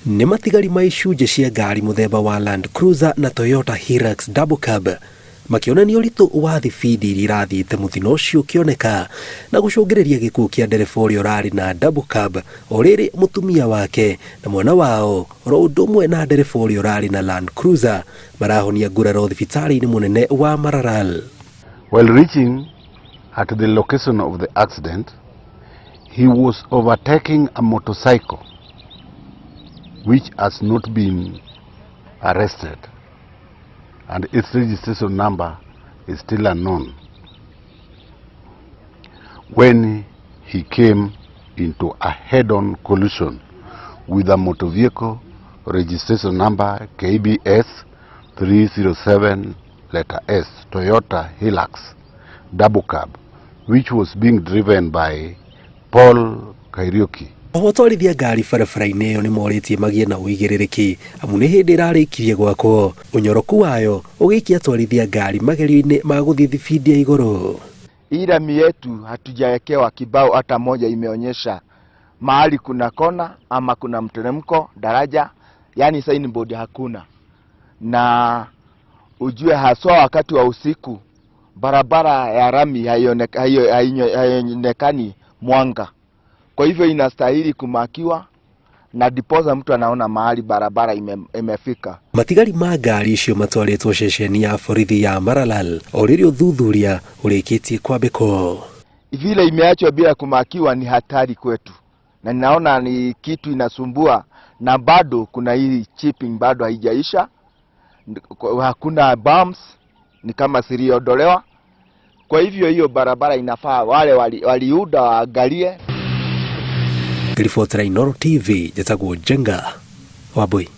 Nĩ matigari ma icunjĩ cia ngari mũthemba wa Land Cruiser na Toyota Hilux Double Cab makĩonania ũritũ wa thibindi iria irathiĩte mũtino ũcio ũkĩoneka na gũcũngĩrĩria gĩkuũ kĩa ndereba ũrĩa ũrarĩ na Double Cab o rĩrĩ mũtumia wake na mwana wao ro ũndũ ũmwe na ndereba ũrĩa ũrarĩ na Land Cruiser marahonia nguraro thibitarĩ-inĩ mũnene wa Maralal. While reaching at the location of the accident, he was overtaking a motorcycle which has not been arrested, and its registration number is still unknown. When he came into a head-on collision with a motor vehicle registration number KBS 307 letter S Toyota Hilux Double Cab, which was being driven by Paul Kairuki. Otwarithia ngari barabara-inĩ ĩyo nĩ morĩtie magĩe na ũigĩrĩrĩki amu nĩ hĩndĩ ĩrarĩkirie gwakwo, ũnyoroku wayo ũgĩikia atwarithia ngari magerio-inĩ ma gũthiĩ thibindi ya igũrũ. Hii lami yetu hatujawekewa kibao hata moja imeonyesha mahali kuna kona ama kuna mteremko, daraja, yani signboard hakuna. Na ujue haswa wakati wa usiku barabara ya lami haionekani mwanga. Kwa hivyo inastahili kumakiwa na diposa mtu anaona mahali barabara imefika. Matigari ma ngari icio matwarĩtwo ceceni ya borithi ya Maralal o rĩrĩ ũthuthuria ũrĩkĩtie kwambĩkwo. Vile imeachwa bila kumakiwa ni hatari kwetu, na ninaona ni kitu inasumbua, na bado kuna hii chipping bado haijaisha, hakuna bumps, ni kama siliondolewa. Kwa hivyo hiyo barabara inafaa wale waliuda waangalie. Ripoti ya Inooro TV, Jetago Jenga, Wabui.